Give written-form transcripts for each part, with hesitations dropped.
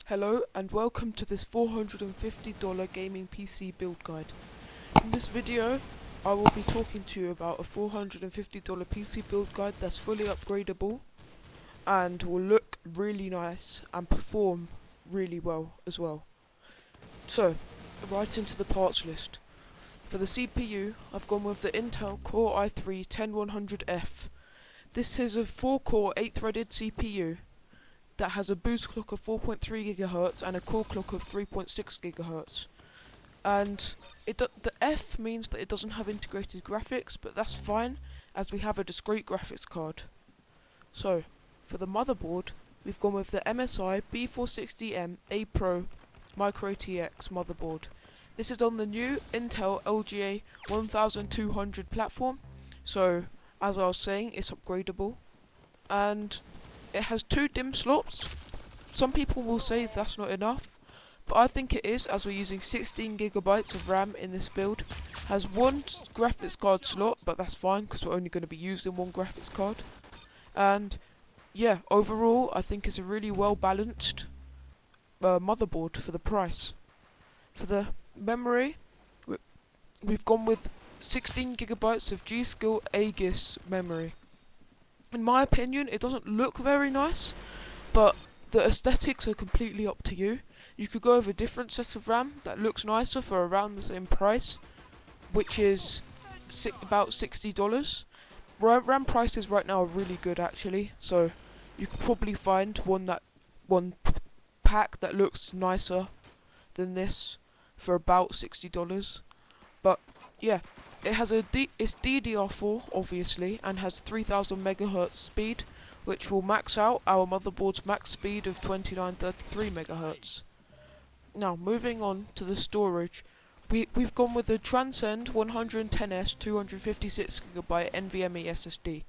Hello and welcome to this $450 gaming PC build guide. In this video I will be talking to you about a $450 PC build guide that's fully upgradable and will look really nice and perform really well as well. So, right into the parts list. For the CPU, I've gone with the Intel Core i3-10100F. This is a 4-core 8-threaded CPU that has a boost clock of 4.3 GHz and a core clock of 3.6 GHz. And the F means that it doesn't have integrated graphics, but that's fine as we have a discrete graphics card. So, for the motherboard, we've gone with the MSI B460M A Pro Micro ATX motherboard. This is on the new Intel LGA 1200 platform, so as I was saying, it's upgradable. And it has 2 DIMM slots. Some people will say that's not enough, but I think it is, as we're using 16 GB of RAM in this build. Has 1 graphics card slot, but that's fine because we're only going to be using 1 graphics card. And yeah, overall I think it's a really well balanced motherboard for the price. For the memory, we've gone with 16 GB of G.Skill Aegis memory. In my opinion, it doesn't look very nice, but the aesthetics are completely up to you. You could go with a different set of RAM that looks nicer for around the same price, which is about $60. RAM prices right now are really good actually, so you could probably find one pack that looks nicer than this for about $60. But yeah. It has it's DDR4 obviously and has 3000 MHz speed, which will max out our motherboard's max speed of 2933 MHz. Now moving on to the storage, we've gone with the Transcend 110S 256GB NVMe SSD.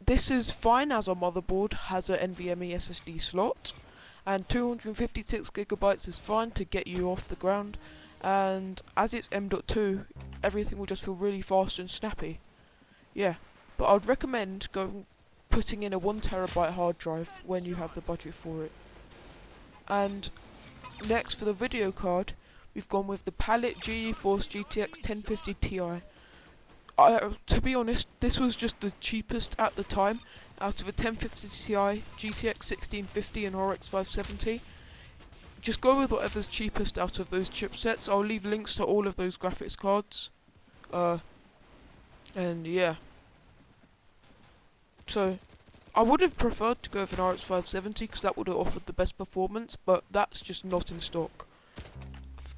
This is fine as our motherboard has a NVMe SSD slot, and 256GB is fine to get you off the ground. And as it's M.2, everything will just feel really fast and snappy. Yeah, but I'd recommend putting in a 1TB hard drive when you have the budget for it. And next, for the video card, we've gone with the Palit GeForce GTX 1050 Ti. To be honest, this was just the cheapest at the time out of a 1050 Ti, GTX 1650 and RX 570. Just go with whatever's cheapest out of those chipsets. I'll leave links to all of those graphics cards. And yeah. So, I would have preferred to go with an RX 570 because that would have offered the best performance, but that's just not in stock.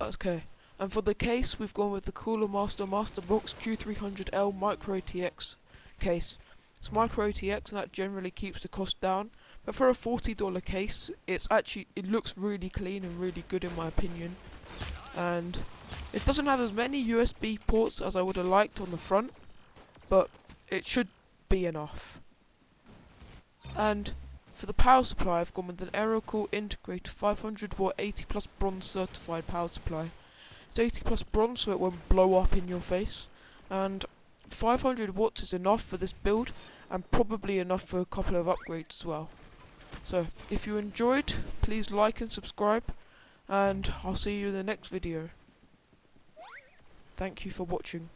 Okay. And for the case, we've gone with the Cooler Master Masterbox Q300L Micro ATX case. It's Micro ATX and that generally keeps the cost down. But for a $40 case, it looks really clean and really good in my opinion. And it doesn't have as many USB ports as I would have liked on the front, but it should be enough. And for the power supply, I've gone with an Aerocool integrated 500W 80 plus bronze certified power supply. It's 80 plus bronze so it won't blow up in your face. And 500 watts is enough for this build, and probably enough for a couple of upgrades as well. So, if you enjoyed, please like and subscribe, and I'll see you in the next video. Thank you for watching.